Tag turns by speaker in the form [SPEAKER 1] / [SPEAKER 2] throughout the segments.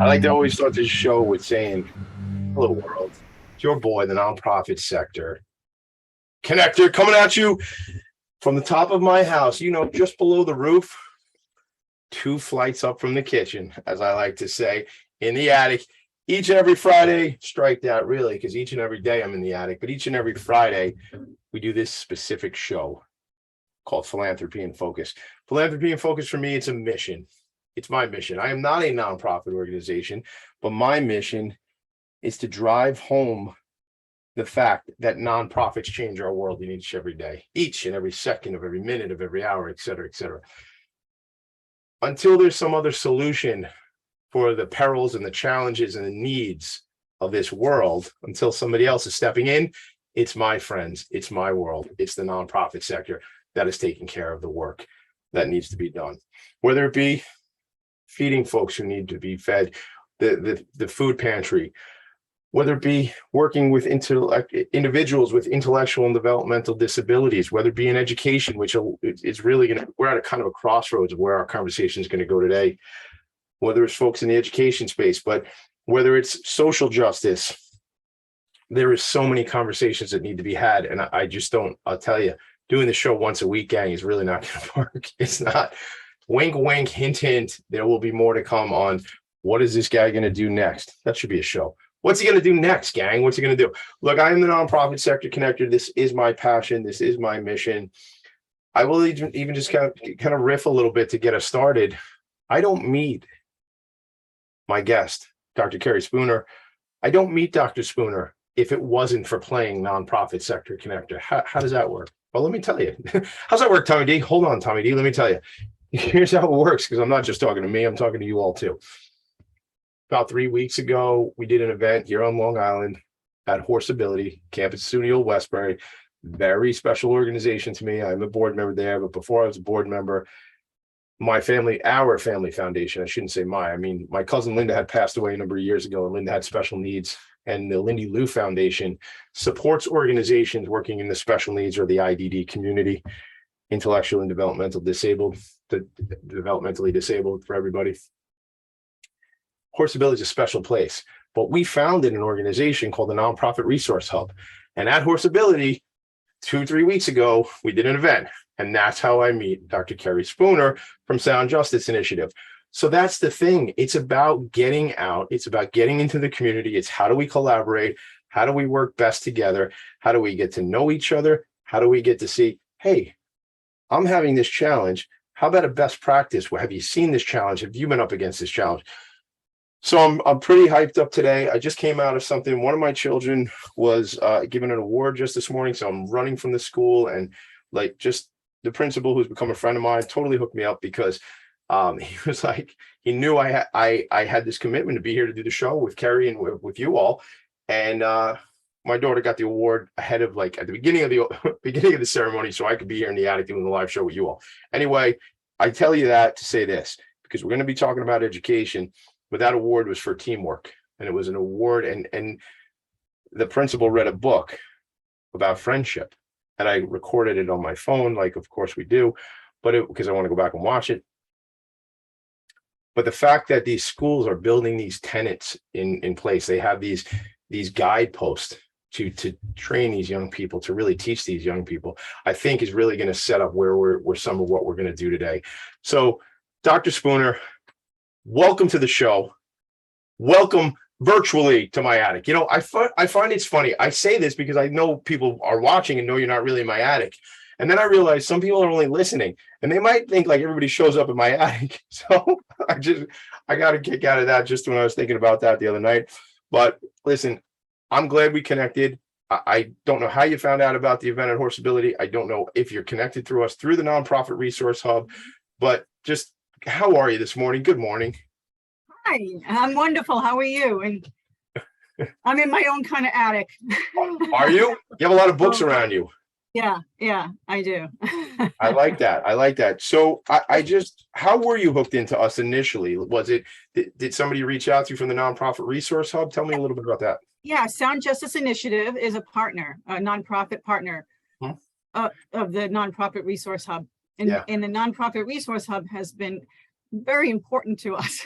[SPEAKER 1] I like to always start this show with saying, hello, world. It's your boy, the nonprofit sector connector, coming at you from the top of my house, just below the roof, 2 flights up from the kitchen, as I like to say, in the attic. Each and every Friday, strike that really, because each and every day I'm in the attic, but each and every Friday, we do this specific show called Philanthropy in Focus. Philanthropy in Focus for me, it's a mission. It's my mission. I am not a nonprofit organization, but my mission is to drive home the fact that nonprofits change our world in each every day, each and every second of every minute of every hour, et cetera, et cetera. Until there's some other solution for the perils and the challenges and the needs of this world, until somebody else is stepping in, it's my friends, it's my world, it's the nonprofit sector that is taking care of the work that needs to be done. Whether it be feeding folks who need to be fed, the food pantry, whether it be working with individuals with intellectual and developmental disabilities, whether it be in education, which is really we're at a kind of a crossroads of where our conversation is going to go today, whether it's folks in the education space, but whether it's social justice, there is so many conversations that need to be had. And I'll tell you, doing the show once a week, gang, is really not going to work. It's not. Wink, wink, hint, hint. There will be more to come on what is this guy going to do next? That should be a show. What's he going to do next, gang? What's he going to do? Look, I am the nonprofit sector connector. This is my passion. This is my mission. I will even just kind of riff a little bit to get us started. I don't meet my guest, Dr. Kerry Spooner. I don't meet Dr. Spooner if it wasn't for playing nonprofit sector connector. How does that work? Well, let me tell you. How's that work, Tommy D? Hold on, Tommy D. Let me tell you. Here's how it works, because I'm not just talking to me. I'm talking to you all too. About 3 weeks ago, we did an event here on Long Island at Horseability, campus SUNY Old Westbury. Very special organization to me. I'm a board member there, but before I was a board member, our family foundation, I shouldn't say my cousin Linda had passed away a number of years ago, and Linda had special needs. And the Lindy Lou Foundation supports organizations working in the special needs or the IDD community, intellectual and developmentally disabled for everybody. Horseability is a special place, but we founded an organization called the Nonprofit Resource Hub. And at Horseability, 2-3 weeks ago, we did an event, and that's how I meet Dr. Kerry Spooner from Sound Justice Initiative. So that's the thing. It's about getting out. It's about getting into the community. It's how do we collaborate? How do we work best together? How do we get to know each other? How do we get to see, hey, I'm having this challenge. How about a best practice? Well, have you seen this challenge? Have you been up against this challenge? So I'm pretty hyped up today. I just came out of something. One of my children was given an award just this morning. So I'm running from the school, and just the principal, who's become a friend of mine, totally hooked me up, because he was like, he knew I had this commitment to be here to do the show with Kerry and with you all. And my daughter got the award ahead of at the beginning of the ceremony, so I could be here in the attic doing the live show with you all. Anyway, I tell you that to say this, because we're going to be talking about education, but that award was for teamwork, and it was an award, and the principal read a book about friendship, and I recorded it on my phone, like of course we do, but because I want to go back and watch it. But the fact that these schools are building these tenets in place, they have these guideposts to train these young people, to really teach these young people, I think is really going to set up where some of what we're going to do today. So, Dr. Spooner, welcome to the show. Welcome virtually to my attic. I find it's funny. I say this because I know people are watching and know you're not really in my attic. And then I realize some people are only listening, and they might think like everybody shows up in my attic. So I got a kick out of that just when I was thinking about that the other night. But listen, I'm glad we connected. I don't know how you found out about the event at Horseability. I don't know if you're connected through us through the Nonprofit Resource Hub, but just how are you this morning? Good morning.
[SPEAKER 2] Hi, I'm wonderful. How are you? And I'm in my own kind of attic.
[SPEAKER 1] Are you? You have a lot of books around you.
[SPEAKER 2] Yeah, I do.
[SPEAKER 1] I like that. So how were you hooked into us initially? Did somebody reach out to you from the Nonprofit Resource Hub? Tell me a little bit about that.
[SPEAKER 2] Yeah, Sound Justice Initiative is a nonprofit partner of the Nonprofit Resource Hub. And the Nonprofit Resource Hub has been very important to us.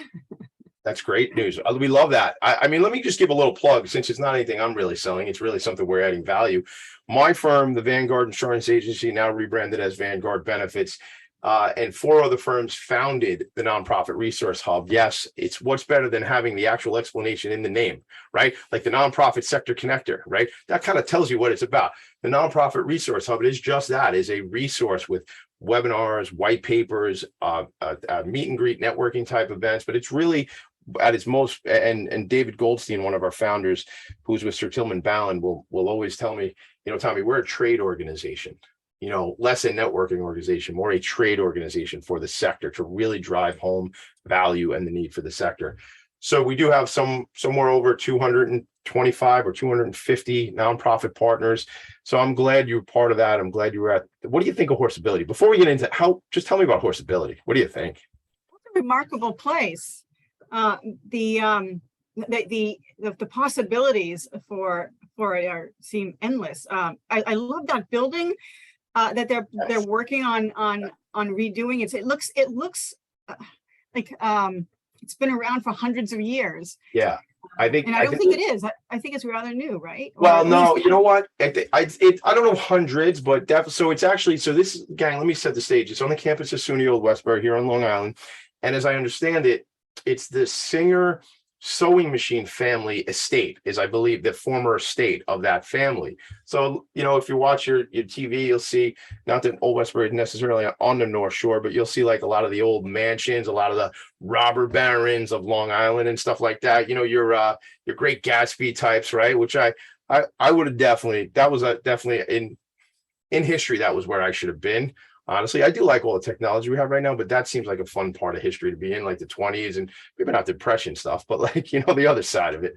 [SPEAKER 1] That's great news. We love that. I mean, let me just give a little plug since it's not anything I'm really selling. It's really something we're adding value. My firm, the Vanguard Insurance Agency, now rebranded as Vanguard Benefits, and 4 other firms founded the Nonprofit Resource Hub. Yes, it's what's better than having the actual explanation in the name, right? Like the Nonprofit Sector Connector, right? That kind of tells you what it's about. The Nonprofit Resource Hub is just that, is a resource with webinars, white papers, meet and greet networking type events, but it's really at its most, and David Goldstein, one of our founders, who's with Sir Tillman Ballin, will always tell me, Tommy, we're a trade organization, less a networking organization, more a trade organization for the sector to really drive home value and the need for the sector. So we do have somewhere over 225 or 250 nonprofit partners. So I'm glad you're part of that. I'm glad you were at. What do you think of Horseability? Before we get into just tell me about Horseability. What do you think?
[SPEAKER 2] It's a remarkable place. The possibilities for it seem endless. I love that building that they're working on redoing it. It looks like it's been around for hundreds of years.
[SPEAKER 1] Yeah, I don't
[SPEAKER 2] think it is. I think it's rather new, right?
[SPEAKER 1] Well, no, you know what? I don't know hundreds, but definitely. So it's actually, this, gang, let me set the stage. It's on the campus of SUNY Old Westbury here on Long Island. And as I understand it, it's the Singer sewing machine family estate, is I believe the former estate of that family. So, if you watch your TV, you'll see, not that Old Westbury is necessarily on the North Shore, but you'll see like a lot of the old mansions, a lot of the robber barons of Long Island and stuff like that. Your Great Gatsby types, right? Which I would have definitely, that was definitely in history, that was where I should have been. Honestly, I do like all the technology we have right now, but that seems like a fun part of history to be in, like the 20s and maybe not depression stuff, but like, the other side of it.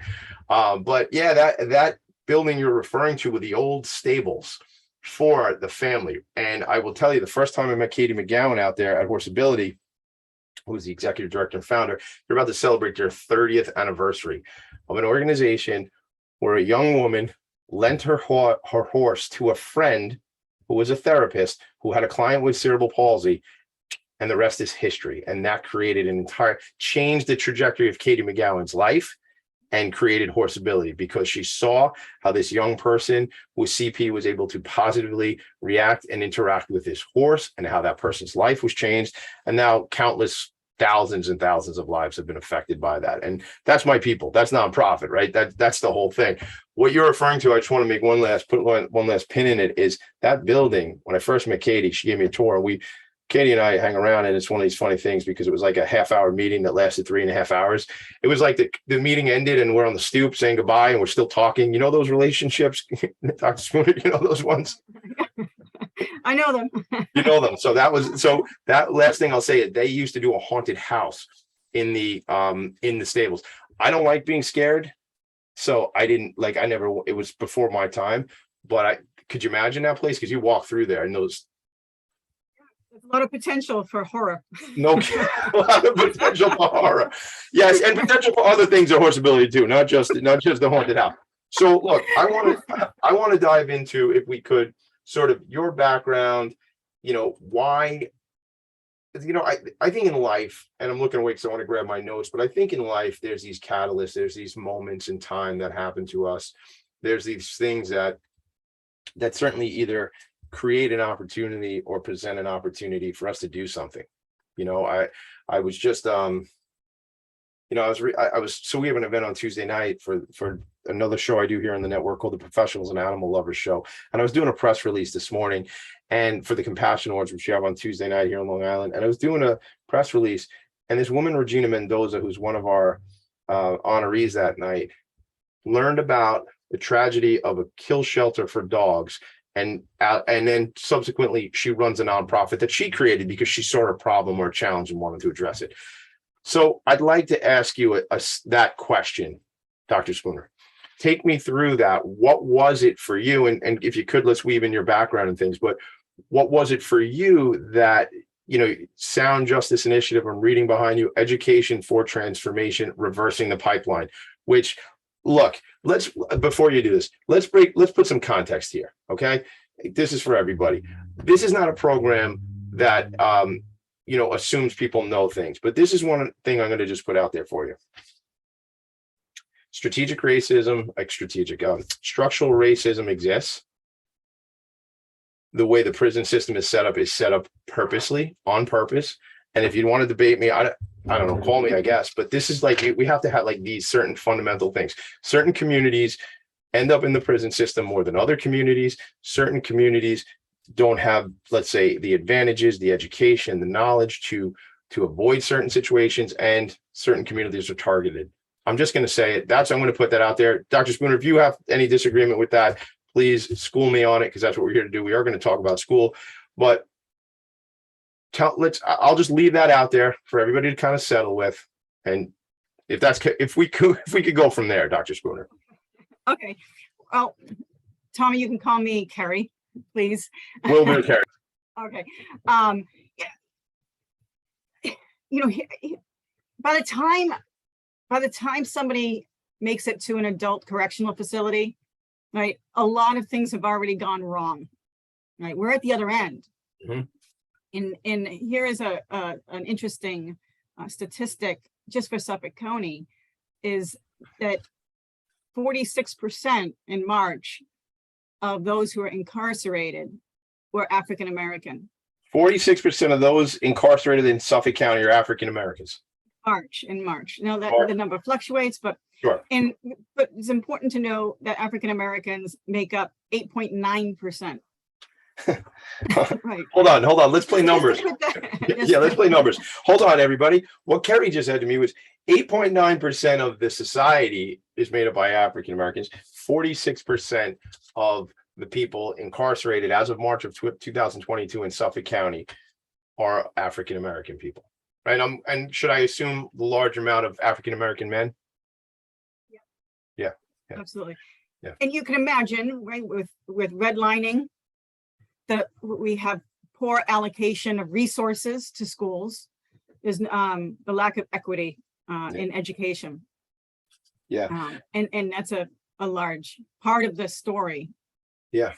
[SPEAKER 1] But yeah, that building you're referring to with the old stables for the family. And I will tell you, the first time I met Katie McGowan out there at Horseability, who's the executive director and founder, they're about to celebrate their 30th anniversary of an organization where a young woman lent her horse to a friend who was a therapist who had a client with cerebral palsy, and the rest is history. And that created changed the trajectory of Katie McGowan's life and created Horseability, because she saw how this young person with CP was able to positively react and interact with this horse, and how that person's life was changed. And now countless thousands and thousands of lives have been affected by that. And that's my people. That's nonprofit, right? That's the whole thing. What you're referring to, I just want to make one last pin in it, is that building. When I first met Katie, she gave me a tour. Katie and I hang around, and it's one of these funny things because it was like a half-hour meeting that lasted 3.5 hours. It was like the meeting ended and we're on the stoop saying goodbye and we're still talking. You know those relationships, Dr. Spooner, those ones?
[SPEAKER 2] I know them.
[SPEAKER 1] You know them. So that last thing I'll say, they used to do a haunted house in the stables. I don't like being scared. So it was before my time, but could you imagine that place? Because you walk through there and there's
[SPEAKER 2] a lot of potential for horror.
[SPEAKER 1] No, a lot of potential for horror. Yes, and potential for other things at Horseability too, not just the haunted house. So look, I want to dive into, if we could, sort of your background, why, I think in life, and I'm looking away because I want to grab my notes, but I think in life, there's these catalysts, there's these moments in time that happen to us. There's these things that certainly either create an opportunity or present an opportunity for us to do something. I was just, so we have an event on Tuesday night for another show I do here on the network called the Professionals and Animal Lovers Show. And I was doing a press release this morning, and for the Compassion Awards, which you have on Tuesday night here in Long Island. And I was doing a press release, and this woman, Regina Mendoza, who's one of our honorees that night, learned about the tragedy of a kill shelter for dogs. And then subsequently, she runs a nonprofit that she created because she saw a problem or a challenge and wanted to address it. So I'd like to ask you that question, Dr. Spooner. Take me through that. What was it for you? And if you could, let's weave in your background and things, but what was it for you that, Sound Justice Initiative, I'm reading behind you, Education for Transformation, Reversing the Pipeline, which, look, before you do this, let's put some context here. Okay. This is for everybody. This is not a program that assumes people know things. But this is one thing I'm going to just put out there for you. Strategic racism, structural racism exists. The way the prison system is set up purposely, on purpose. And if you want to debate me, I don't know, call me, I guess. But this is like, we have to have like these certain fundamental things. Certain communities end up in the prison system more than other communities. Certain communities don't have, let's say, the advantages, the education, the knowledge to avoid certain situations, and certain communities are targeted. I'm just going to say it. I'm going to put that out there. Dr. Spooner, if you have any disagreement with that, please school me on it, because that's what we're here to do. We are going to talk about school, but I'll just leave that out there for everybody to kind of settle with. And if we could go from there, Dr. Spooner.
[SPEAKER 2] Okay. Well, Tommy, you can call me Kerry, please.
[SPEAKER 1] Will do, Kerry.
[SPEAKER 2] Okay. By the time somebody makes it to an adult correctional facility, right, a lot of things have already gone wrong. Right, we're at the other end. Mm-hmm. And here is an interesting statistic just for Suffolk County, is that 46% in March of those who are incarcerated were African American.
[SPEAKER 1] 46% of those incarcerated in Suffolk County are African Americans.
[SPEAKER 2] In March. Now that the number fluctuates, but
[SPEAKER 1] sure.
[SPEAKER 2] But it's important to know that African Americans make up 8.9%. Right. Hold
[SPEAKER 1] on. Let's play numbers. Yeah, let's play numbers. Hold on, everybody. What Kerry just said to me was 8.9% of the society is made up by African Americans. 46% of the people incarcerated as of March of 2022 in Suffolk County are African American people. Right. And should I assume the large amount of African American men? Yeah.
[SPEAKER 2] Absolutely.
[SPEAKER 1] Yeah.
[SPEAKER 2] And you can imagine, right, with redlining, that we have poor allocation of resources to schools. There's the lack of equity in education.
[SPEAKER 1] Yeah.
[SPEAKER 2] And that's a large part of the story.
[SPEAKER 1] Yeah.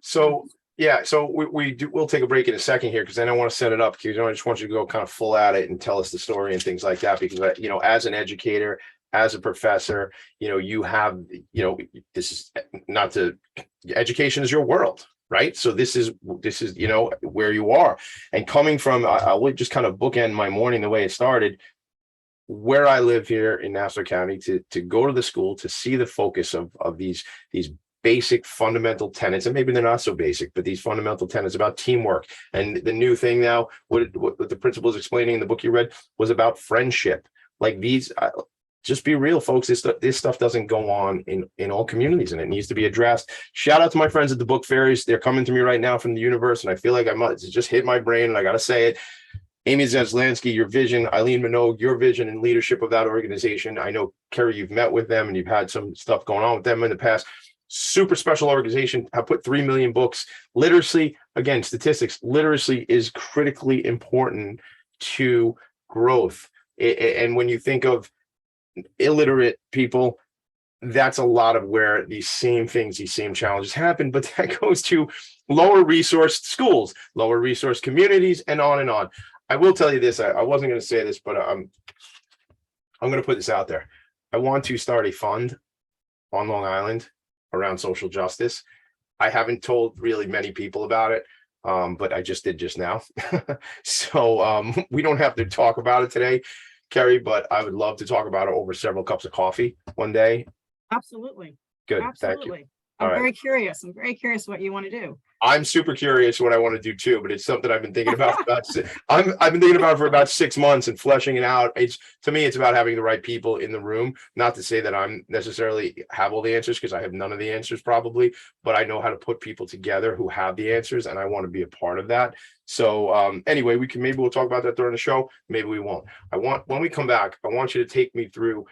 [SPEAKER 1] So we'll take a break in a second here, because then I want to set it up, because I just want you to go kind of full at it and tell us the story and things like that, because as an educator, as a professor, you have, this is not to, education is your world, right? So this is where you are. And coming from, I would just kind of bookend my morning the way it started, where I live here in Nassau County, to go to the school, to see the focus of these basic fundamental tenets, and maybe they're not so basic, but these fundamental tenets about teamwork. And the new thing now, what the principal is explaining in the book you read, was about friendship. Like these, just be real, folks. This stuff doesn't go on in all communities, and it needs to be addressed. Shout out to my friends at the book fairies. They're coming to me right now from the universe, and I feel like it's just hit my brain, and I got to say it. Amy Zeslansky, your vision, Eileen Minogue, your vision and leadership of that organization. I know, Kerry, you've met with them and you've had some stuff going on with them in the past. Super special organization, have put 3 million books. Literacy, again, statistics, literacy is critically important to growth. And when you think of illiterate people, that's a lot of where these same things, these same challenges happen, but that goes to lower resource schools, lower resource communities, and on and on. I will tell you this, I wasn't going to say this, but I'm going to put this out there. I want to start a fund on Long Island around social justice. I haven't told really many people about it, but I just did just now. So we don't have to talk about it today, Kerry, but I would love to talk about it over several cups of coffee one day.
[SPEAKER 2] Absolutely.
[SPEAKER 1] Good.
[SPEAKER 2] Absolutely.
[SPEAKER 1] Thank you.
[SPEAKER 2] I'm very curious. I'm very curious what you want to do.
[SPEAKER 1] I'm super curious what I want to do too, but it's something I've been thinking about I've been thinking about it for about 6 months and fleshing it out. To me, it's about having the right people in the room. Not to say that I'm necessarily have all the answers, because I have none of the answers probably, but I know how to put people together who have the answers, and I want to be a part of that. So anyway, maybe we'll talk about that during the show. Maybe we won't. When we come back, I want you to take me through,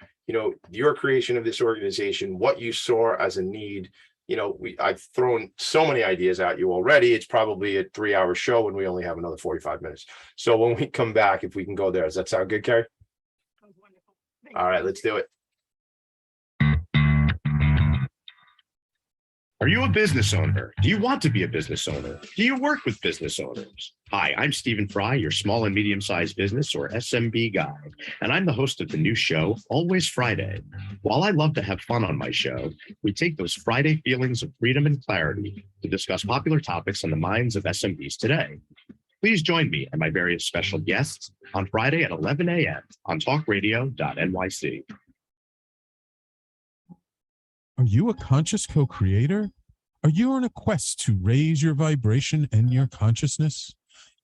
[SPEAKER 1] your creation of this organization, what you saw as a need. I've thrown so many ideas at you already. It's probably a 3-hour show and we only have another 45 minutes. So when we come back, if we can go there, does that sound good, Kerry?
[SPEAKER 2] Sounds wonderful.
[SPEAKER 1] All right, let's do it.
[SPEAKER 3] Are you a business owner? Do you want to be a business owner? Do you work with business owners? Hi, I'm Stephen Fry, your small and medium-sized business or SMB guy, and I'm the host of the new show, Always Friday. While I love to have fun on my show, we take those Friday feelings of freedom and clarity to discuss popular topics on the minds of SMBs today. Please join me and my various special guests on Friday at 11 a.m. on talkradio.nyc.
[SPEAKER 4] Are you a conscious co-creator? Are you on a quest to raise your vibration and your consciousness?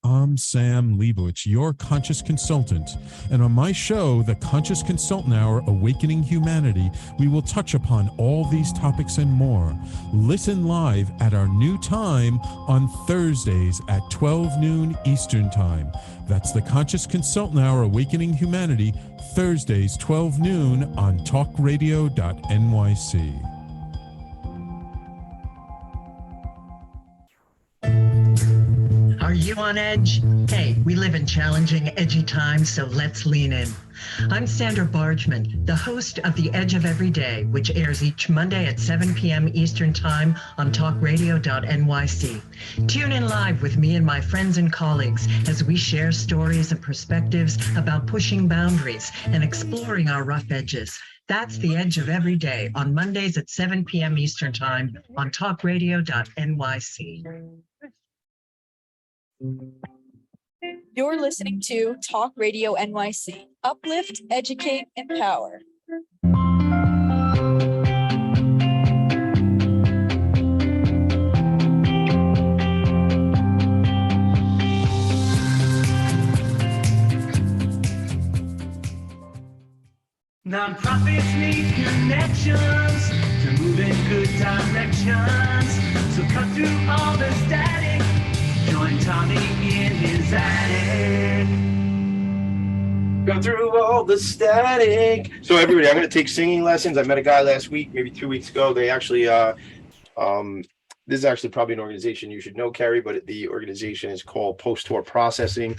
[SPEAKER 4] I'm Sam Leibowitz, your conscious consultant. And on my show, The Conscious Consultant Hour, Awakening Humanity, we will touch upon all these topics and more. Listen live at our new time on Thursdays at 12 noon Eastern Time. That's The Conscious Consultant Hour, Awakening Humanity, Thursdays, 12 noon on talkradio.nyc.
[SPEAKER 5] Are you on edge? Hey, we live in challenging, edgy times, so let's lean in. I'm Sandra Bargman, the host of The Edge of Every Day, which airs each Monday at 7 p.m. Eastern Time on talkradio.nyc. Tune in live with me and my friends and colleagues as we share stories and perspectives about pushing boundaries and exploring our rough edges. That's The Edge of Every Day on Mondays at 7 p.m. Eastern Time on talkradio.nyc.
[SPEAKER 6] You're listening to Talk Radio NYC. Uplift, educate, empower.
[SPEAKER 7] Nonprofits need connections to move in good directions. So cut through all the static. Join Tommy in his attic.
[SPEAKER 1] Go through all the static. So everybody, I'm going to take singing lessons. I met a guy last week, maybe 2 weeks ago. They actually, this is actually probably an organization you should know, Kerry, but the organization is called Post-Tour Processing.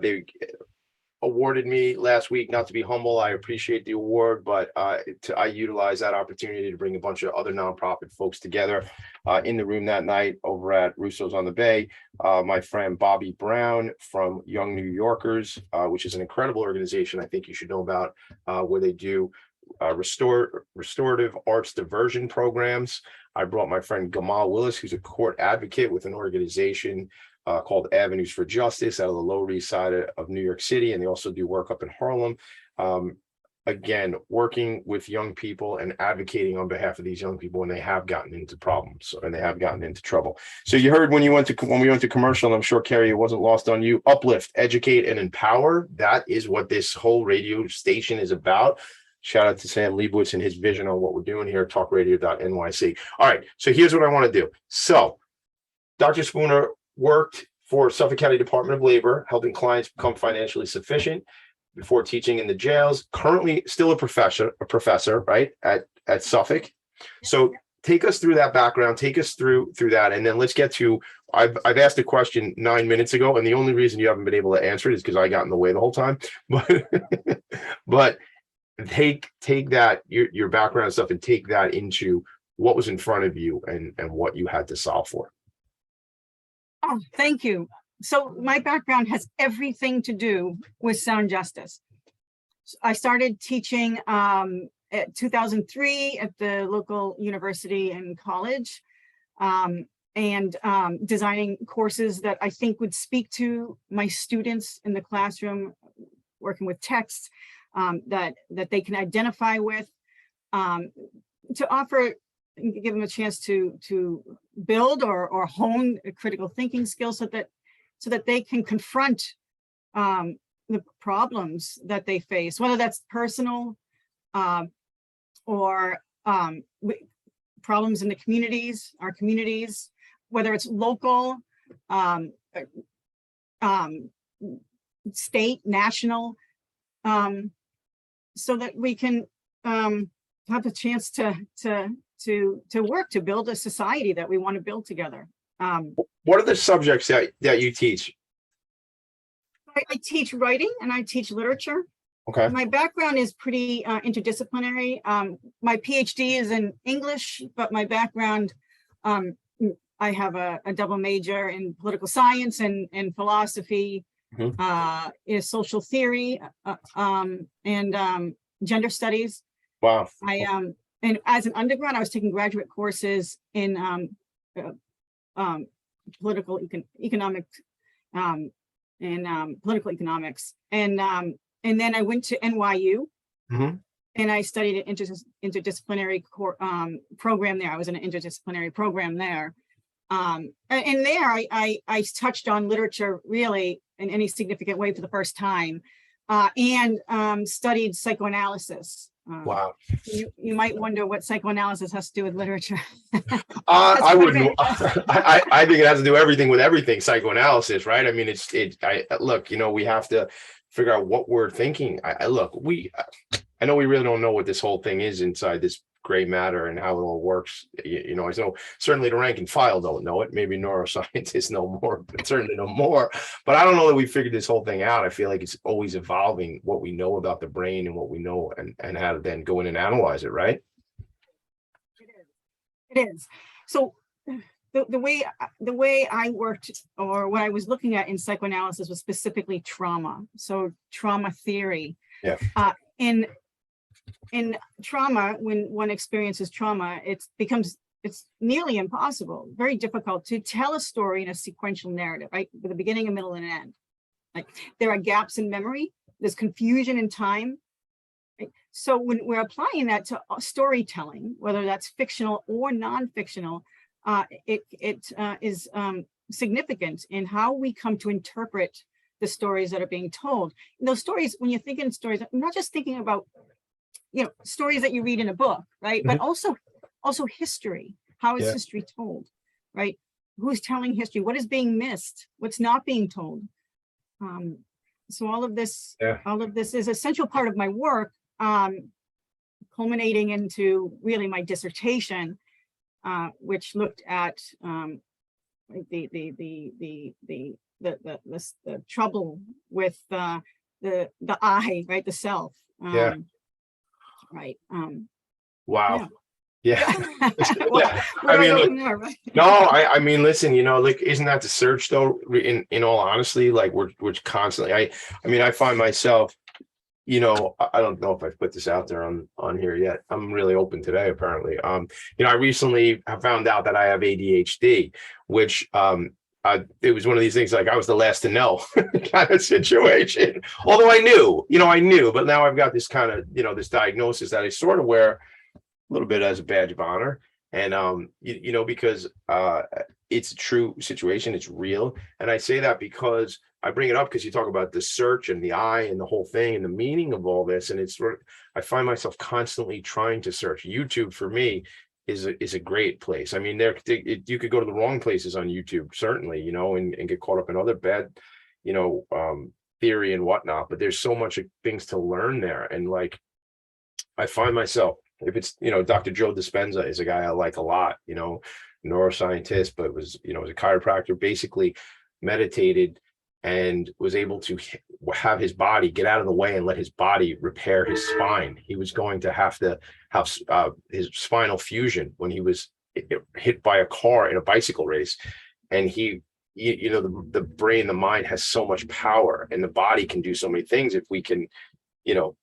[SPEAKER 1] They awarded me last week. Not to be humble, I appreciate the award, but I utilize that opportunity to bring a bunch of other nonprofit folks together in the room that night over at Russo's on the Bay. My friend Bobby Brown from Young New Yorkers, which is an incredible organization I think you should know about, where they do restorative arts diversion programs. I brought my friend Gamal Willis, who's a court advocate with an organization called Avenues for Justice out of the Lower East Side of New York City, and they also do work up in Harlem. Again, working with young people and advocating on behalf of these young people when they have gotten into problems and they have gotten into trouble. So you heard when we went to commercial, and I'm sure, Kerry, it wasn't lost on you. Uplift, educate, and empower. That is what this whole radio station is about. Shout out to Sam Leibowitz and his vision on what we're doing here at talkradio.nyc. All right, so here's what I want to do. So Dr. Spooner worked for Suffolk County Department of Labor, helping clients become financially sufficient before teaching in the jails. Currently still a professor, right, at Suffolk. So take us through that background, take us through that, and then let's get to, I've asked a question 9 minutes ago, and the only reason you haven't been able to answer it is because I got in the way the whole time. But take that, your background stuff, and take that into what was in front of you and what you had to solve for.
[SPEAKER 2] Oh, thank you. So my background has everything to do with sound justice. I started teaching at 2003 at the local university and college, and designing courses that I think would speak to my students in the classroom, working with texts that they can identify with, to offer, give them a chance to build or hone critical thinking skills so that they can confront the problems that they face, whether that's personal or problems in the communities, our communities, whether it's local, state, national, so that we can have a chance to work to build a society that we want to build together.
[SPEAKER 1] What are the subjects that you teach?
[SPEAKER 2] I teach writing and I teach literature.
[SPEAKER 1] Okay.
[SPEAKER 2] My background is pretty interdisciplinary. My PhD is in English, but my background I have a double major in political science and philosophy, in social theory, and gender studies.
[SPEAKER 1] Wow.
[SPEAKER 2] And as an undergrad, I was taking graduate courses in political economics, and political economics, and then I went to NYU. And I studied an interdisciplinary program there. I was in an interdisciplinary program there. And there I touched on literature really in any significant way for the first time, and studied psychoanalysis.
[SPEAKER 1] Wow.
[SPEAKER 2] You might wonder what psychoanalysis has to do with literature.
[SPEAKER 1] I wouldn't. I think it has to do everything with everything. Psychoanalysis, right? I mean, look, we have to figure out what we're thinking. I know we really don't know what this whole thing is inside this gray matter and how it all works. I know certainly the rank and file don't know it. Maybe neuroscientists know more, but certainly know more. But I don't know that we figured this whole thing out. I feel like it's always evolving what we know about the brain and what we know and how to then go in and analyze it, right?
[SPEAKER 2] It is. So the way I worked, or what I was looking at in psychoanalysis, was specifically trauma. So trauma theory.
[SPEAKER 1] Yeah.
[SPEAKER 2] In trauma, when one experiences trauma, it's nearly impossible, very difficult to tell a story in a sequential narrative, right? With a beginning, a middle, and an end. Like, there are gaps in memory, there's confusion in time. Right? So when we're applying that to storytelling, whether that's fictional or non-fictional, it is significant in how we come to interpret the stories that are being told. And those stories, when you're thinking stories, I'm not just thinking about stories that you read in a book, right? But also history. How is history told, right? Who's telling history? What is being missed? What's not being told? So all of this is an essential part of my work, culminating into really my dissertation, which looked at the trouble with the I, right? The self. Right.
[SPEAKER 1] Wow. Yeah.
[SPEAKER 2] Well,
[SPEAKER 1] I mean, listen, like, isn't that the search though? In all honesty, like we're constantly, I find myself, I don't know if I've put this out there on here yet. I'm really open today, apparently. I recently have found out that I have ADHD, which, it was one of these things, like I was the last to know kind of situation. Although I knew, but now I've got this kind of, this diagnosis that I sort of wear a little bit as a badge of honor. And, because it's a true situation, it's real. And I say that because I bring it up because you talk about the search and the I and the whole thing and the meaning of all this. And it's I find myself constantly trying to search. YouTube for me is a great place. I mean, you could go to the wrong places on YouTube, certainly, and get caught up in other bad, theory and whatnot. But there's so much things to learn there. And like, I find myself, if it's, Dr. Joe Dispenza is a guy I like a lot, neuroscientist, but was a chiropractor, basically meditated and was able to have his body get out of the way and let his body repair his spine. He was going to have to have his spinal fusion when he was hit by a car in a bicycle race. And the brain, the mind has so much power, and the body can do so many things if we can,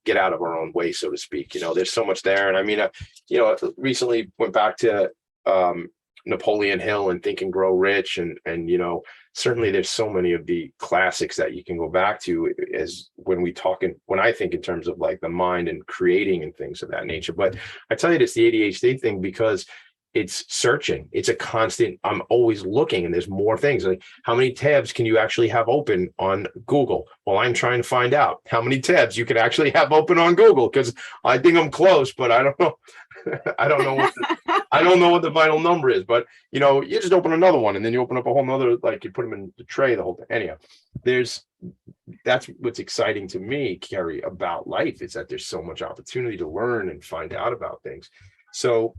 [SPEAKER 1] get out of our own way, so to speak. There's so much there. And I mean, recently went back to Napoleon Hill and Think and Grow Rich, and certainly there's so many of the classics that you can go back to as when I think in terms of like the mind and creating and things of that nature. But I tell you this, the ADHD thing, because it's searching, it's a constant, I'm always looking, and there's more things. Like, how many tabs can you actually have open on Google? Well, I'm trying to find out how many tabs you can actually have open on Google, because I think I'm close, but I don't know. I don't know what the final number is, but you just open another one, and then you open up a whole nother, like you put them in the tray, the whole thing. Anyhow, that's what's exciting to me, Kerry, about life, is that there's so much opportunity to learn and find out about things. So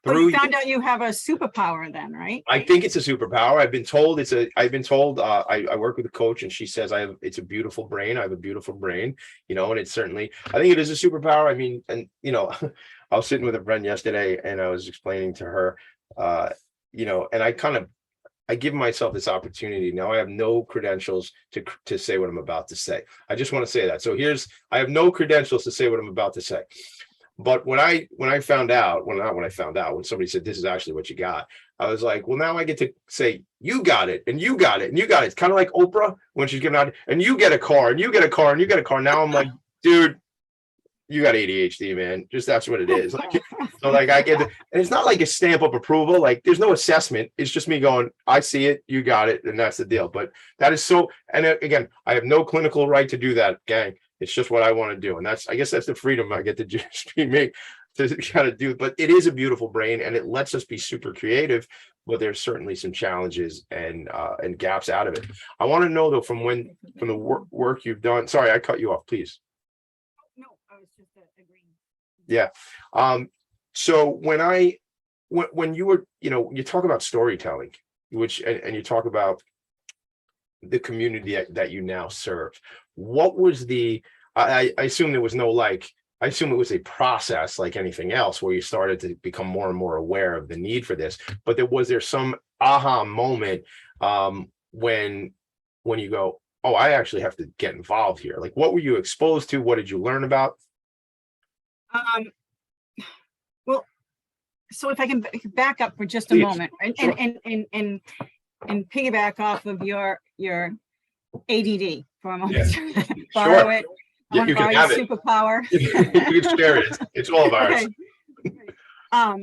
[SPEAKER 2] Oh, you
[SPEAKER 1] through
[SPEAKER 2] found out you have a superpower then, right?
[SPEAKER 1] I think it's a superpower. I've been told, I work with a coach and she says it's a beautiful brain. I have a beautiful brain, and it's certainly, I think it is a superpower. I mean, and I was sitting with a friend yesterday and I was explaining to her, and I give myself this opportunity. Now I have no credentials to say what I'm about to say. I just want to say that. So I have no credentials to say what I'm about to say. But when I found out, when somebody said, this is actually what you got, I was like, well, now I get to say, you got it, and you got it, and you got it. It's kind of like Oprah when she's giving out, and you get a car, and you get a car, and you get a car. Now I'm like, dude, you got ADHD, man. Just that's what it is. So I get and it's not like a stamp of approval. Like there's no assessment. It's just me going, I see it, you got it, and that's the deal. But that is so, and again, I have no clinical right to do that, gang. It's just what I want to do. And I guess that's the freedom I get to just be me to kind of do. But it is a beautiful brain and it lets us be super creative, but there's certainly some challenges and gaps out of it. I want to know though, from the work you've done. Sorry, I cut you off, please.
[SPEAKER 2] No, I was just agreeing.
[SPEAKER 1] Yeah. So when you were, you talk about storytelling, which, and you talk about the community that you now serve. What was I assume there was no, I assume it was a process like anything else where you started to become more and more aware of the need for this, but was there some aha moment when you go, oh, I actually have to get involved here? Like, what were you exposed to? What did you learn about?
[SPEAKER 2] Well, so if I can back up for just a
[SPEAKER 1] Please.
[SPEAKER 2] moment, right?
[SPEAKER 1] Sure.
[SPEAKER 2] And piggyback off of your ADD for a moment.
[SPEAKER 1] Yeah.
[SPEAKER 2] Borrow
[SPEAKER 1] Sure.
[SPEAKER 2] it. I
[SPEAKER 1] Yeah,
[SPEAKER 2] want
[SPEAKER 1] you
[SPEAKER 2] to
[SPEAKER 1] can
[SPEAKER 2] borrow your
[SPEAKER 1] have it.
[SPEAKER 2] superpower.
[SPEAKER 1] You can share it. It's all of ours.
[SPEAKER 2] Okay.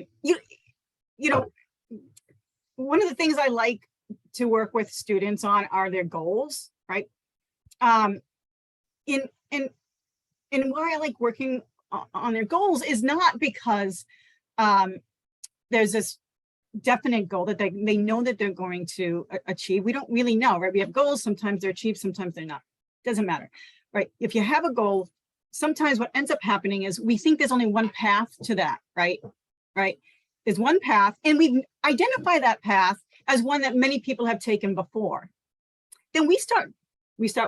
[SPEAKER 2] One of the things I like to work with students on are their goals, right? In why I like working on their goals is not because there's this definite goal that they know that they're going to achieve. We don't really know, right? We have goals, sometimes they're achieved, sometimes they're not. Doesn't matter, right? If you have a goal, sometimes what ends up happening is we think there's only one path to that, right? There's one path, and we identify that path as one that many people have taken before. Then we start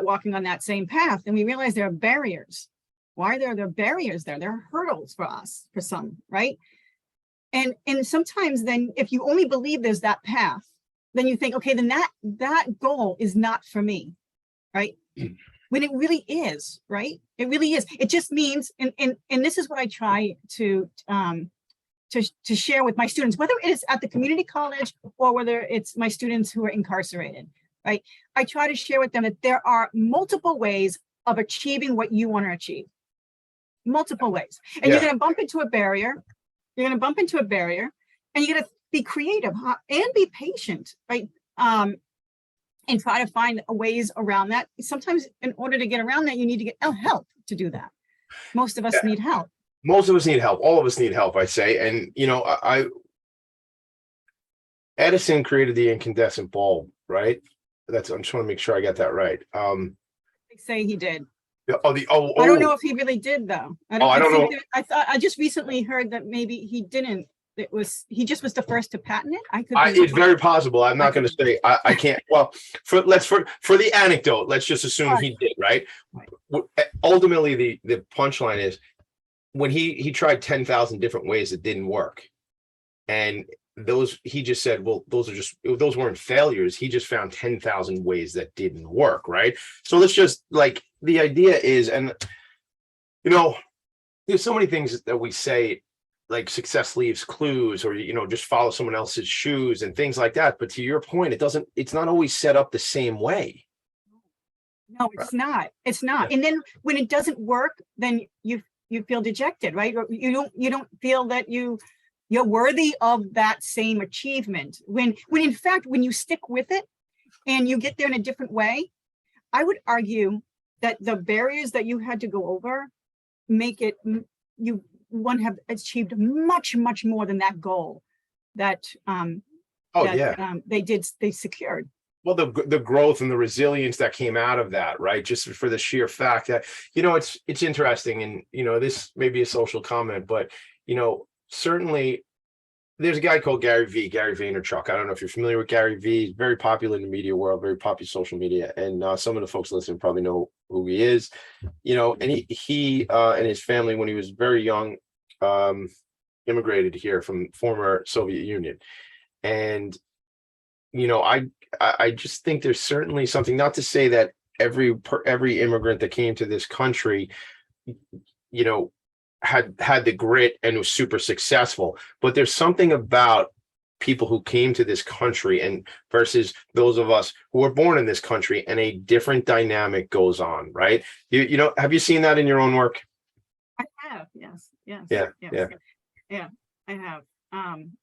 [SPEAKER 2] walking on that same path, and we realize there are barriers. Why are there barriers there? There are hurdles for us, for some, right? And sometimes then if you only believe there's that path, then you think, okay, then that goal is not for me, right? When it really is, right? It really is. It just means, and this is what I try to share with my students, whether it is at the community college or whether it's my students who are incarcerated, right? I try to share with them that there are multiple ways of achieving what you want to achieve. Multiple ways. And you're going to bump into a barrier. You're going to bump into a barrier, and you're going to be creative and be patient, right? And try to find ways around that. Sometimes in order to get around that, you need to get help to do that. Most of us need help.
[SPEAKER 1] Most of us need help. All of us need help, I say. And, Edison created the incandescent bulb, right? I just want to make sure I got that right.
[SPEAKER 2] They say he did.
[SPEAKER 1] I
[SPEAKER 2] don't know if he really did, though.
[SPEAKER 1] I don't know.
[SPEAKER 2] I just recently heard that maybe he didn't. He just was the first to patent it.
[SPEAKER 1] It's very possible. I'm not going to say I can't. Well, for the anecdote, let's just assume he did, right? Ultimately, the punchline is when he tried 10,000 different ways that didn't work, and he just said, well, those weren't failures. He just found 10,000 ways that didn't work, right? So let's just the idea is, and there's so many things that we say, like success leaves clues, or just follow someone else's shoes and things like that. But to your point, it's not always set up the same way.
[SPEAKER 2] No, it's not. It's not. And then when it doesn't work, then you feel dejected, right? Or you don't feel that you're worthy of that same achievement. When in fact, when you stick with it and you get there in a different way, I would argue that the barriers that you had to go over make it one have achieved much, much more than that goal that they secured.
[SPEAKER 1] Well, the growth and the resilience that came out of that, right? Just for the sheer fact that, it's interesting, and this may be a social comment, but certainly there's a guy called Gary Vaynerchuk. I don't know if you're familiar with Gary V. He's very popular in the media world, very popular social media, and some of the folks listening probably know who he is. You know, and he and his family, when he was very young, immigrated here from former Soviet Union, and you know, I just think there's certainly something. Not to say that every immigrant that came to this country, you know, had the grit and was super successful, but there's something about people who came to this country and versus those of us who were born in this country, and a different dynamic goes on, right? You know, have you seen that in your own work?
[SPEAKER 2] I have, yes. Yeah, I have. And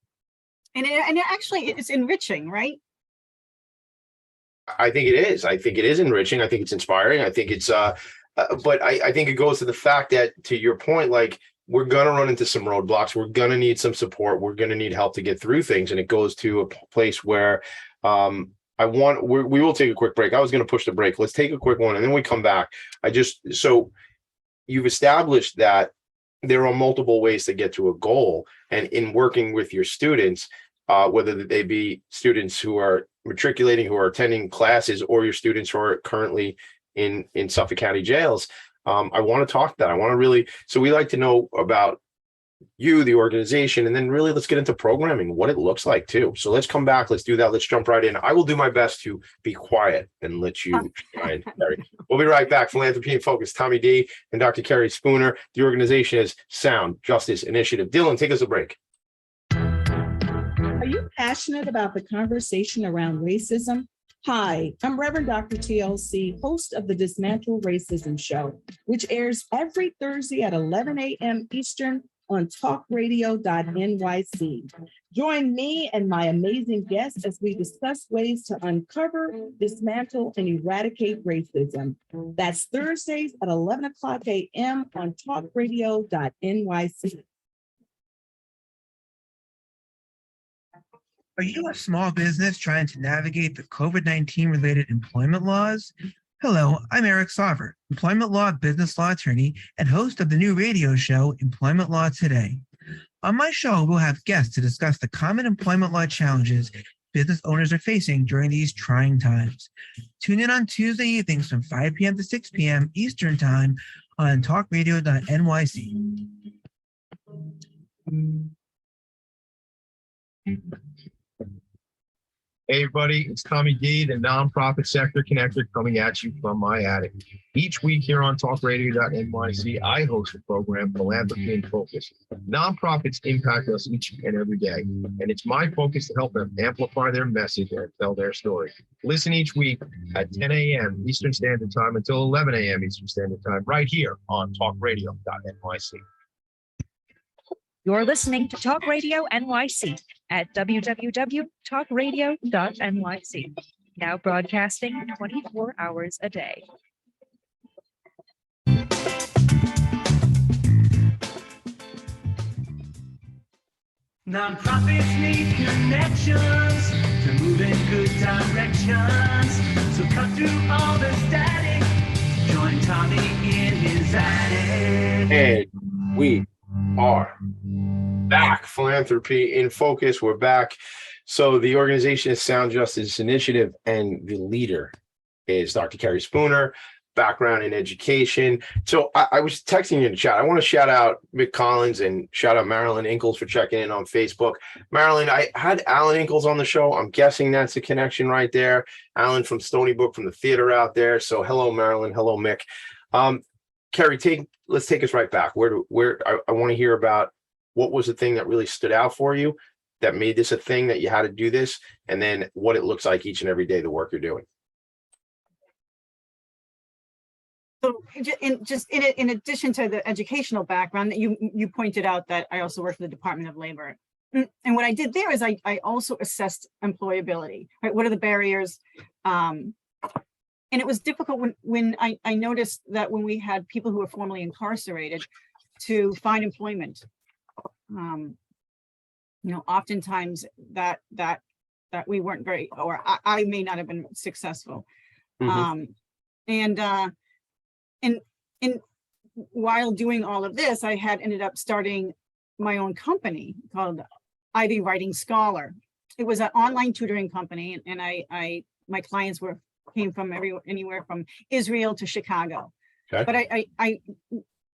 [SPEAKER 2] it actually it's enriching, right?
[SPEAKER 1] I think it is. I think it is enriching. I think it's inspiring. I think it's but I think it goes to the fact that, to your point, like, we're going to run into some roadblocks. We're going to need some support. We're going to need help to get through things. And it goes to a place where we will take a quick break. I was going to push the break. Let's take a quick one, and then we come back. So you've established that there are multiple ways to get to a goal. And in working with your students, whether they be students who are matriculating, who are attending classes, or your students who are currently in Suffolk County jails, I want to talk that. I want to really, so we like to know about you, the organization, and then really let's get into programming, what it looks like too. So let's come back. Let's do that. Let's jump right in. I will do my best to be quiet and let you shine, Kerry. We'll be right back. Philanthropy in Focus, Tommy D and Dr. Kerry Spooner. The organization is Sound Justice Initiative. Dylan, take us a break.
[SPEAKER 8] Are you passionate about the conversation around racism? Hi, I'm Reverend Dr. TLC, host of the Dismantle Racism Show, which airs every Thursday at 11 a.m. Eastern on talkradio.nyc. Join me and my amazing guests as we discuss ways to uncover, dismantle, and eradicate racism. That's Thursdays at 11 o'clock a.m. on talkradio.nyc.
[SPEAKER 9] Are you a small business trying to navigate the COVID-19 related employment laws? Hello, I'm Eric Sauver, employment law business law attorney and host of the new radio show, Employment Law Today. On my show, we'll have guests to discuss the common employment law challenges business owners are facing during these trying times. Tune in on Tuesday evenings from 5 p.m. to 6 p.m. Eastern Time on talkradio.nyc.
[SPEAKER 1] Hey everybody, it's Tommy D, the nonprofit sector connector, coming at you from my attic. Each week here on talkradio.nyc, I host a program, Philanthropy in Focus. Nonprofits impact us each and every day, and it's my focus to help them amplify their message and tell their story. Listen each week at 10 a.m. Eastern Standard Time until 11 a.m. Eastern Standard Time, right here on talkradio.nyc.
[SPEAKER 10] You're listening to Talk Radio NYC at www.talkradio.nyc. Now broadcasting 24 hours a day.
[SPEAKER 7] Nonprofits need connections to move in good directions. So cut through all the static. Join Tommy in his attic.
[SPEAKER 1] And we are back. Philanthropy in Focus. We're back. So the organization is Sound Justice Initiative, and the leader is Dr. Kerry Spooner, background in education. So I was texting you in the chat. I want to shout out Mick Collins and shout out Marilyn Ingalls for checking in on Facebook. Marilyn, I had Alan Ingalls on the show. I'm guessing that's a connection right there. Alan from Stony Brook, from the theater out there. So hello, Marilyn. Hello, Mick. Kerry, let's take us right back. Where I want to hear about what was the thing that really stood out for you that made this a thing that you had to do this, and then what it looks like each and every day, the work you're doing.
[SPEAKER 2] So in addition to the educational background that you pointed out, that I also worked for the Department of Labor. And what I did there is I also assessed employability, right? What are the barriers? And it was difficult when I noticed that when we had people who were formerly incarcerated to find employment, oftentimes that we weren't very, or I may not have been successful. Mm-hmm. And while doing all of this, I had ended up starting my own company called Ivy Writing Scholar. It was an online tutoring company, and my clients came from anywhere from Israel to Chicago.
[SPEAKER 1] Okay.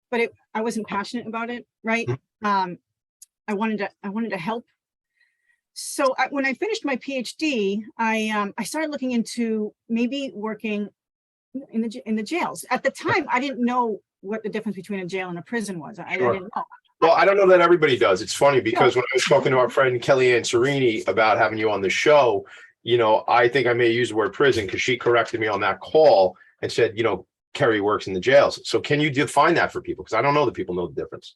[SPEAKER 2] But I wasn't passionate about it, right? I wanted to help. So when I finished my PhD, I started looking into maybe working in the jails. At the time, I didn't know what the difference between a jail and a prison was. I
[SPEAKER 1] Sure.
[SPEAKER 2] didn't know.
[SPEAKER 1] Well, I don't know that everybody does. It's funny because when I was talking to our friend Kellyanne Serini about having you on the show, I think I may use the word prison because she corrected me on that call and said, Kerry works in the jails. So can you define that for people? Because I don't know that people know the difference.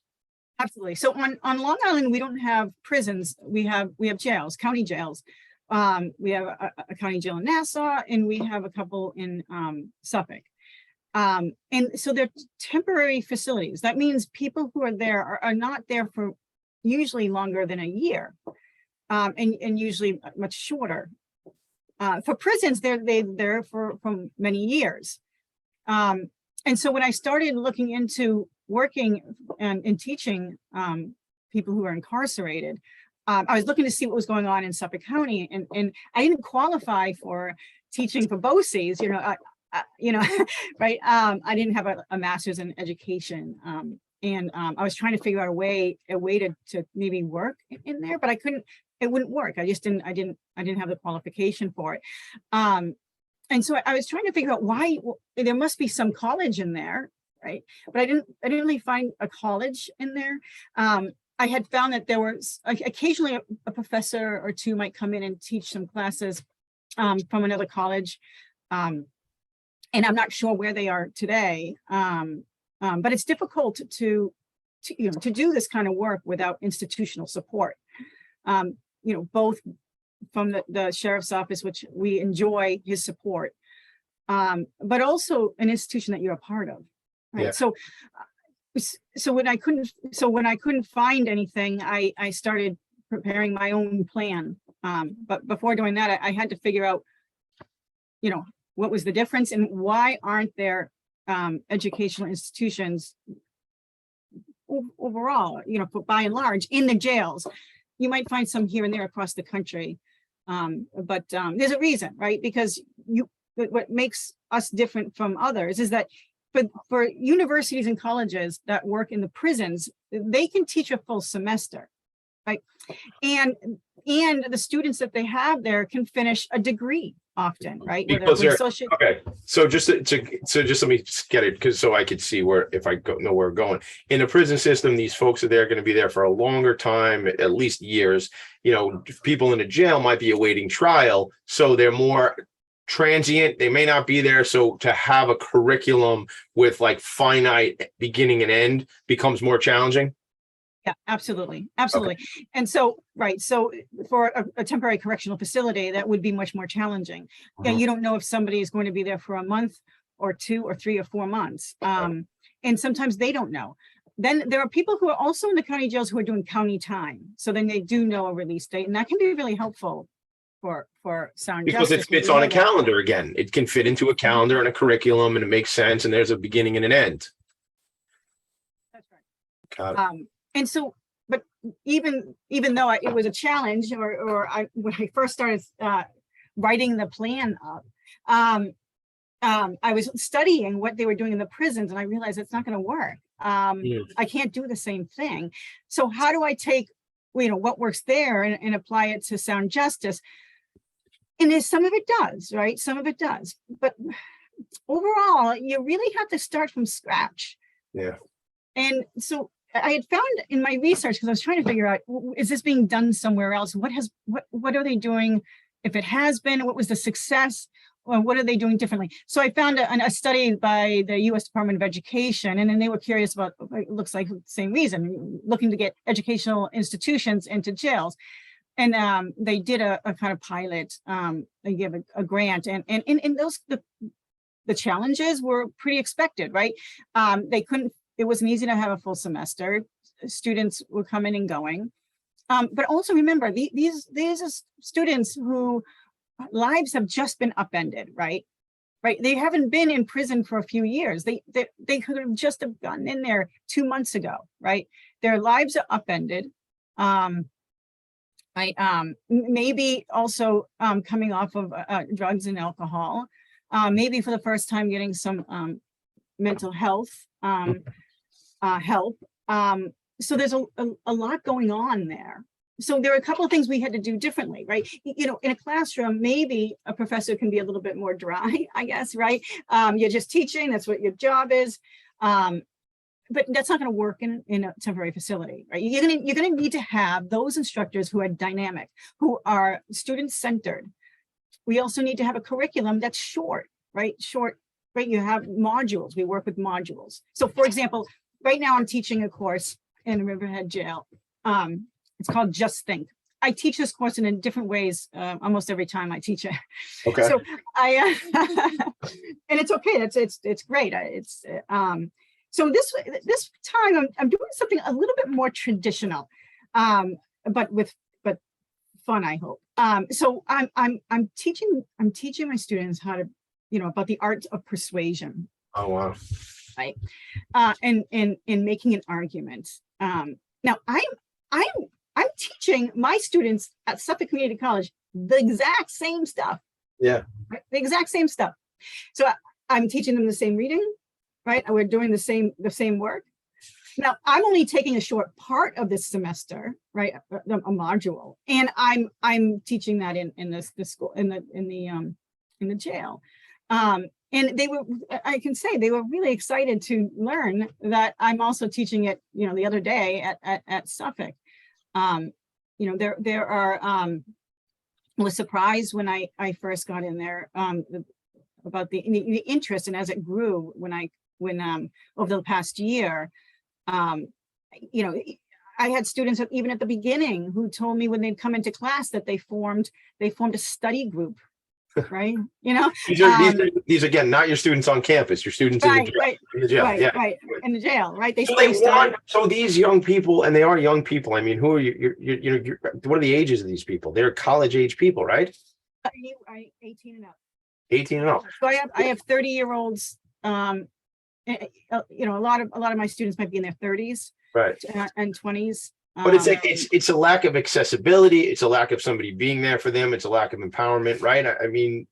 [SPEAKER 2] Absolutely. So on Long Island, we don't have prisons. We have jails, county jails. We have a county jail in Nassau, and we have a couple in Suffolk. And so they're temporary facilities. That means people who are there are not there for usually longer than a year, and usually much shorter. For prisons, they're there for many years. And so when I started looking into working and teaching people who are incarcerated, I was looking to see what was going on in Suffolk County, and I didn't qualify for teaching for BOCES, right? I didn't have a master's in education, and I was trying to figure out a way to maybe work in there, but I couldn't. It wouldn't work. I didn't have the qualification for it. And so I was trying to figure out why there must be some college in there, right? But I didn't really find a college in there. I had found that there was occasionally a professor or two might come in and teach some classes from another college. And I'm not sure where they are today. But it's difficult to do this kind of work without institutional support. Both from the sheriff's office, which we enjoy his support, but also an institution that you're a part of, right? Yeah. So when I couldn't find anything, I started preparing my own plan. But before doing that, I had to figure out, what was the difference and why aren't there educational institutions overall, by and large in the jails. You might find some here and there across the country. But there's a reason, right? Because what makes us different from others is that for universities and colleges that work in the prisons, they can teach a full semester, right? And the students that they have there can finish a degree often, right?
[SPEAKER 1] Because okay. So just let me get it, because so I could see if I know where we're going. In the prison system, these folks are going to be there for a longer time, at least years. People in the jail might be awaiting trial, so they're more transient. They may not be there. So to have a curriculum with like finite beginning and end becomes more challenging.
[SPEAKER 2] Yeah, absolutely. Okay. And so, right. So for a temporary correctional facility, that would be much more challenging. Yeah, you don't know if somebody is going to be there for a month or 2 or 3 or 4 months. And sometimes they don't know. Then there are people who are also in the county jails who are doing county time. So then they do know a release date, and that can be really helpful for sound justice.
[SPEAKER 1] Because it fits on a calendar again. It can fit into a calendar and a curriculum, and it makes sense, and there's a beginning and an end.
[SPEAKER 2] That's right.
[SPEAKER 1] Got it.
[SPEAKER 2] And so, but even though it was a challenge, when I first started writing the plan up, I was studying what they were doing in the prisons, and I realized it's not going to work. I can't do the same thing. So how do I take, what works there and apply it to sound justice? And some of it does, right? Some of it does. But overall, you really have to start from scratch.
[SPEAKER 1] Yeah.
[SPEAKER 2] And so I had found in my research, because I was trying to figure out, is this being done somewhere else? What are they doing? If it has been, what was the success? Or what are they doing differently? So I found a study by the U.S. Department of Education, and then they were curious about, it looks like the same reason, looking to get educational institutions into jails. And they did a kind of pilot, they gave a grant, and those, the challenges were pretty expected, right? It wasn't easy to have a full semester. Students were coming and going. But also remember, these are students who lives have just been upended, right? Right. They haven't been in prison for a few years. They could have just have gotten in there 2 months ago, right? Their lives are upended. right? Maybe also coming off of drugs and alcohol, maybe for the first time getting some mental health help. So there's a lot going on there. So there are a couple of things we had to do differently, right? You know, in a classroom, maybe a professor can be a little bit more dry, I guess, right? You're just teaching, that's what your job is. But that's not going to work in a temporary facility, right? You're gonna need to have those instructors who are dynamic, who are student-centered. We also need to have a curriculum that's short, right? Short, right? You have modules, we work with modules. So for example, right now I'm teaching a course in Riverhead Jail. It's called Just Think. I teach this course in different ways almost every time I teach it.
[SPEAKER 1] Okay.
[SPEAKER 2] So I, and it's okay. It's great. So this time I'm doing something a little bit more traditional, but fun, I hope. So I'm teaching my students how to, you know, about the art of persuasion.
[SPEAKER 1] Oh wow.
[SPEAKER 2] Right. And in making an argument. Now I'm teaching my students at Suffolk Community College the exact same stuff.
[SPEAKER 1] Yeah.
[SPEAKER 2] Right? The exact same stuff. So I'm teaching them the same reading, right? We're doing the same work. Now I'm only taking a short part of this semester, right? A module, and I'm teaching that in the school in the jail. And they were, I can say they were really excited to learn that I'm also teaching it, you know, the other day at Suffolk. You know, there are, I was surprised when I first got in there about the interest, and as it grew when over the past year, you know, I had students even at the beginning who told me when they'd come into class that they formed a study group. Right, you know,
[SPEAKER 1] these again, not your students on campus, your students in the jail.
[SPEAKER 2] Right, in the jail, right?
[SPEAKER 1] So these young people, and they are young people. I mean, who are you? You what are the ages of these people? They're college age people, right?
[SPEAKER 2] 18 and up.
[SPEAKER 1] 18 and up.
[SPEAKER 2] So I have 30-year-olds. You know, a lot of my students might be in their 30s,
[SPEAKER 1] right,
[SPEAKER 2] and 20s.
[SPEAKER 1] But it's like it's a lack of accessibility. It's a lack of somebody being there for them. It's a lack of empowerment, right? I mean,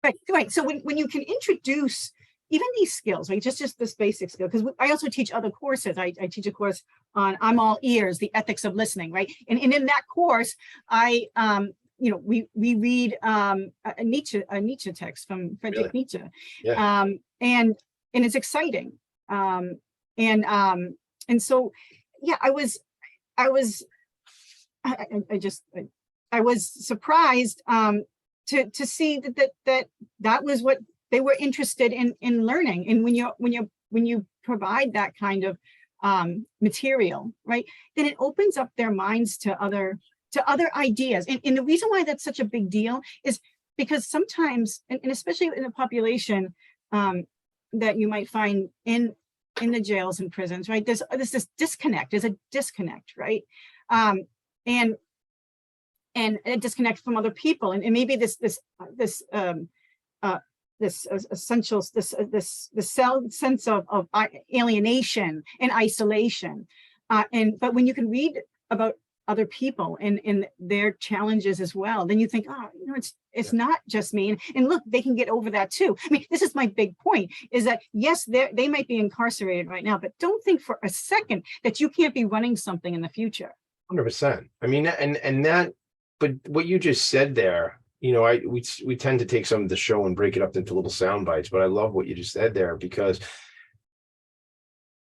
[SPEAKER 2] right. So when you can introduce even these skills, right? Just this basic skill, because I also teach other courses. I teach a course on I'm all ears, the ethics of listening, right? And in that course, I you know, we read a Nietzsche text from Friedrich Nietzsche,
[SPEAKER 1] yeah.
[SPEAKER 2] And it's exciting, and so yeah, I was surprised to see that was what they were interested in learning. And when you provide that kind of material, right, then it opens up their minds to other ideas. And the reason why that's such a big deal is because sometimes, and especially in the population that you might find in the jails and prisons, right? There's this disconnect. There's a disconnect, right? And a disconnect from other people, and maybe this essential sense of alienation and isolation. But when you can read about other people and their challenges as well, then you think, oh, you know, it's not just me. And look, they can get over that too. I mean, this is my big point, is that yes, they might be incarcerated right now, but don't think for a second that you can't be running something in the future.
[SPEAKER 1] 100%. I mean, and that, but what you just said there, you know, we tend to take some of the show and break it up into little sound bites, but I love what you just said there, because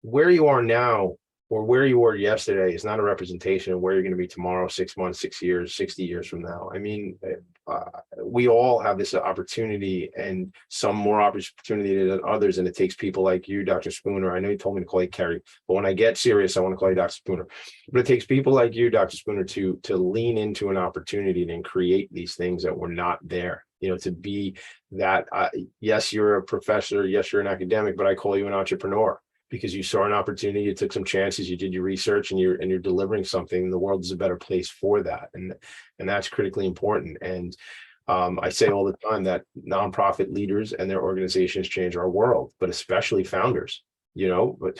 [SPEAKER 1] where you are now or where you were yesterday is not a representation of where you're going to be tomorrow, 6 months, 6 years, 60 years from now. I mean, we all have this opportunity, and some more opportunity than others. And it takes people like you, Dr. Spooner. I know you told me to call you Kerry, but when I get serious, I want to call you Dr. Spooner. But it takes people like you, Dr. Spooner, to lean into an opportunity and create these things that were not there. You know, to be that, yes, you're a professor, yes, you're an academic, but I call you an entrepreneur, because you saw an opportunity, you took some chances, you did your research, and you're delivering something. The world is a better place for that, and that's critically important. And I say all the time that nonprofit leaders and their organizations change our world, but especially founders. but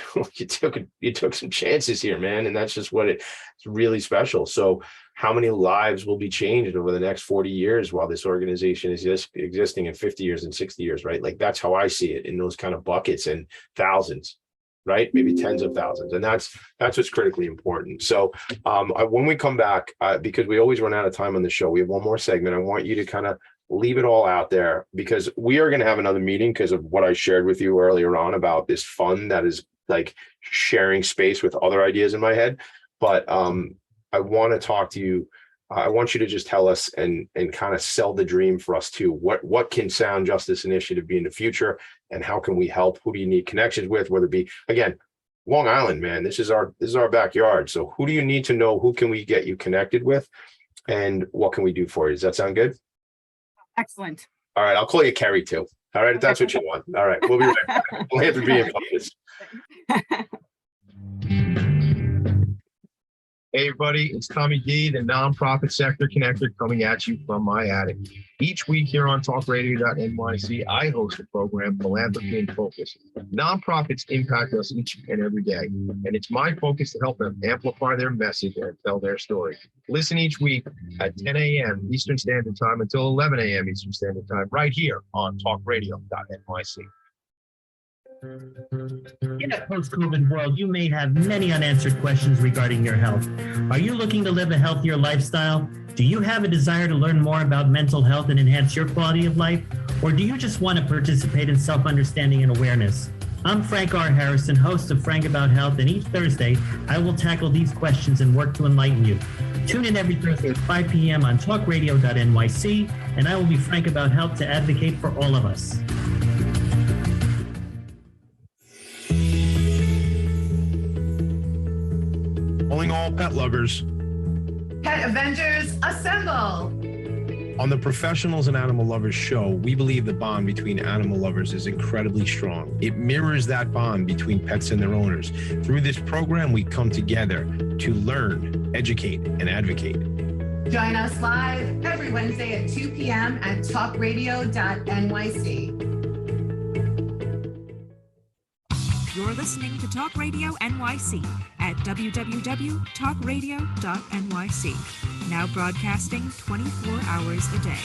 [SPEAKER 1] you took some chances here, man. And that's just it's really special. So how many lives will be changed over the next 40 years while this organization is just existing, in 50 years and 60 years, right? Like that's how I see it, in those kind of buckets, and thousands, right? Maybe tens of thousands. And that's what's critically important. So when we come back, because we always run out of time on the show, we have one more segment. I want you to kind of leave it all out there, because we are going to have another meeting because of what I shared with you earlier on about this fund that is like sharing space with other ideas in my head. But I want to talk to you. I want you to just tell us and kind of sell the dream for us too. What can Sound Justice Initiative be in the future, and how can we help? Who do you need connections with? Whether it be, again, Long Island, man, this is our backyard. So who do you need to know? Who can we get you connected with, and what can we do for you? Does that sound good?
[SPEAKER 2] Excellent.
[SPEAKER 1] All right, I'll call you Kerry too. All right, if that's what you want. All right, we'll be right back. Philanthropy in Focus. Hey everybody, it's Tommy D, the nonprofit sector connector, coming at you from my attic. Each week here on talkradio.nyc, I host the program Philanthropy in Focus. Nonprofits impact us each and every day, and it's my focus to help them amplify their message and tell their story. Listen each week at 10 a.m. Eastern Standard Time until 11 a.m. Eastern Standard Time, right here on talkradio.nyc.
[SPEAKER 11] In a post-COVID world, you may have many unanswered questions regarding your health. Are you looking to live a healthier lifestyle? Do you have a desire to learn more about mental health and enhance your quality of life? Or do you just want to participate in self-understanding and awareness? I'm Frank R. Harrison, host of Frank About Health, and each Thursday, I will tackle these questions and work to enlighten you. Tune in every Thursday at 5 p.m. on talkradio.nyc, and I will be frank about health to advocate for all of us.
[SPEAKER 1] Calling all pet lovers.
[SPEAKER 12] Pet Avengers, assemble!
[SPEAKER 1] On the Professionals and Animal Lovers show, we believe the bond between animal lovers is incredibly strong. It mirrors that bond between pets and their owners. Through this program, we come together to learn, educate, and advocate.
[SPEAKER 12] Join us live every Wednesday at 2 p.m. at talkradio.nyc.
[SPEAKER 13] You're listening to Talk Radio NYC at www.talkradio.nyc. Now broadcasting 24 hours a day.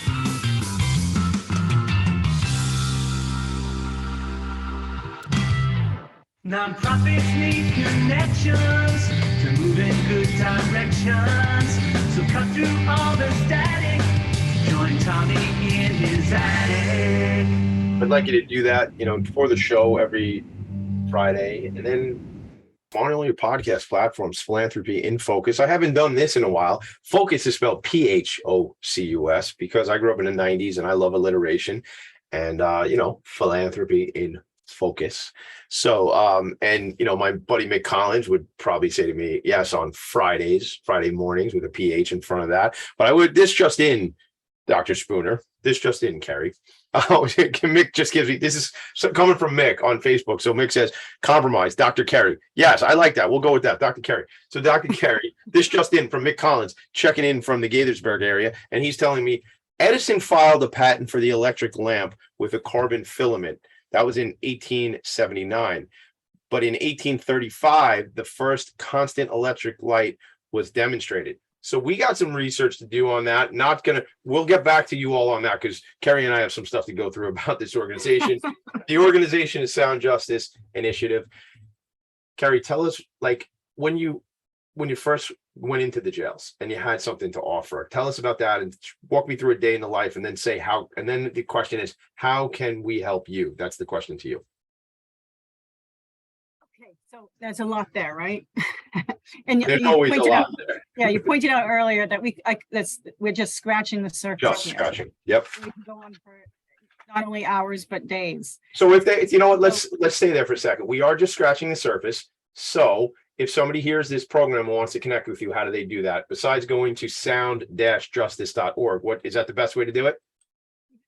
[SPEAKER 7] Nonprofits need connections to move in good directions. So cut through all the static. Join Tommy in his attic.
[SPEAKER 1] I'd like you to do that, for the show every Friday, and then on all your podcast platforms, Philanthropy in Focus. I haven't done this in a while. Focus is spelled Phocus, because I grew up in the 90s and I love alliteration, and Philanthropy in Focus. So my buddy Mick Collins would probably say to me, yes, on Friday mornings with a PH in front of that. But this just in, Dr. Spooner, this just in, Kerry. Mick just gives me, this is coming from Mick on Facebook. So Mick says, compromise, Dr. Kerry. Yes, I like that. We'll go with that, Dr. Kerry. So Dr. Kerry, this just in from Mick Collins, checking in from the Gaithersburg area. And he's telling me Edison filed a patent for the electric lamp with a carbon filament. That was in 1879. But in 1835, the first constant electric light was demonstrated. So we got some research to do on that. We'll get back to you all on that, because Kerry and I have some stuff to go through about this organization. The organization is Sound Justice Initiative. Kerry, tell us, when you first went into the jails and you had something to offer, tell us about that and walk me through a day in the life, and then say how, and then the question is, how can we help you? That's the question to you.
[SPEAKER 2] Okay, so there's a lot there, right? And
[SPEAKER 1] there's always a lot there.
[SPEAKER 2] Yeah, you pointed out earlier that we're just scratching the surface.
[SPEAKER 1] Just scratching. Yep.
[SPEAKER 2] We can go on for not only hours but days.
[SPEAKER 1] So let's stay there for a second. We are just scratching the surface. So if somebody hears this program and wants to connect with you, how do they do that? Besides going to sound-justice.org, is that the best way to do it?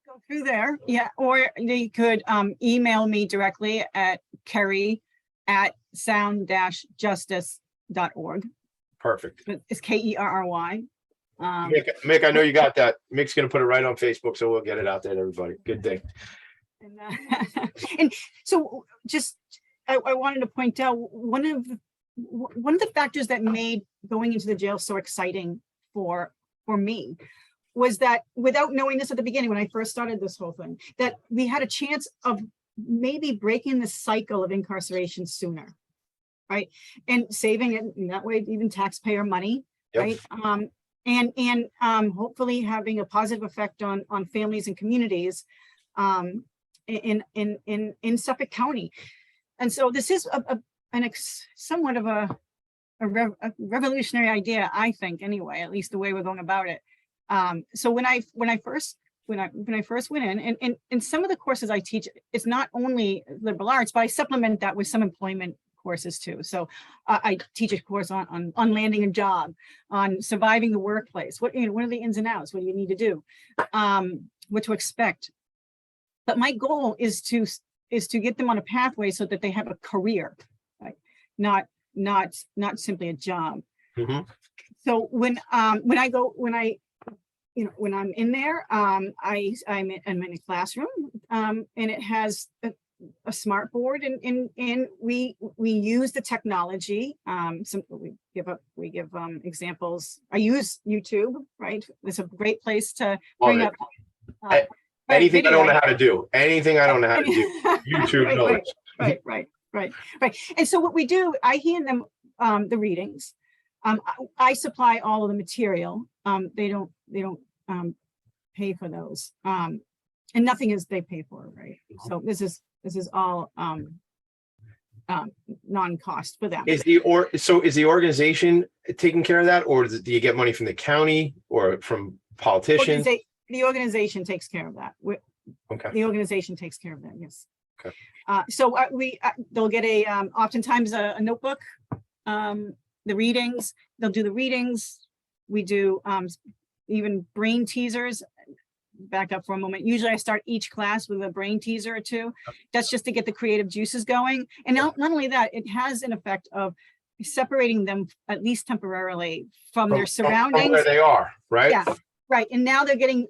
[SPEAKER 2] Go through there, yeah, or they could email me directly at kerry@sound-justice.org.
[SPEAKER 1] Perfect.
[SPEAKER 2] It's Kerry.
[SPEAKER 1] Mick, I know you got that. Mick's going to put it right on Facebook, so we'll get it out there to everybody. Good thing.
[SPEAKER 2] And so just I wanted to point out one of the factors that made going into the jail so exciting for me was that, without knowing this at the beginning, when I first started this whole thing, that we had a chance of maybe breaking the cycle of incarceration sooner, right? And saving it in that way, even taxpayer money, right? And hopefully having a positive effect on families and communities in Suffolk County. And so this is somewhat of a revolutionary idea, I think, anyway, at least the way we're going about it. So when I first went in, and some of the courses I teach, it's not only liberal arts, but I supplement that with some employment courses too. So I teach a course on landing a job, on surviving the workplace. What are the ins and outs? What do you need to do? What to expect? But my goal is to get them on a pathway so that they have a career, right? Not simply a job.
[SPEAKER 1] Mm-hmm.
[SPEAKER 2] So when I'm in there, I'm in a classroom, and it has a smart board, and we use the technology. We give examples. I use YouTube, right? It's a great place to bring up
[SPEAKER 1] anything
[SPEAKER 2] video.
[SPEAKER 1] I don't know how to do. Anything I don't know how to do. YouTube knows.
[SPEAKER 2] Right. And so what we do, I hand them the readings. I supply all of the material. They don't pay for those, and nothing is they pay for, right? So this is all non-cost for them.
[SPEAKER 1] Is the organization taking care of that, or do you get money from the county or from politicians?
[SPEAKER 2] The organization takes care of that.
[SPEAKER 1] Okay.
[SPEAKER 2] The organization takes care of that. Yes.
[SPEAKER 1] Okay.
[SPEAKER 2] So they'll get oftentimes a notebook, the readings. They'll do the readings. We do even brain teasers. Back up for a moment. Usually I start each class with a brain teaser or two. That's just to get the creative juices going. And not only that, it has an effect of separating them, at least temporarily, from their surroundings.
[SPEAKER 1] From where they are, right?
[SPEAKER 2] Yeah, right. And now they're getting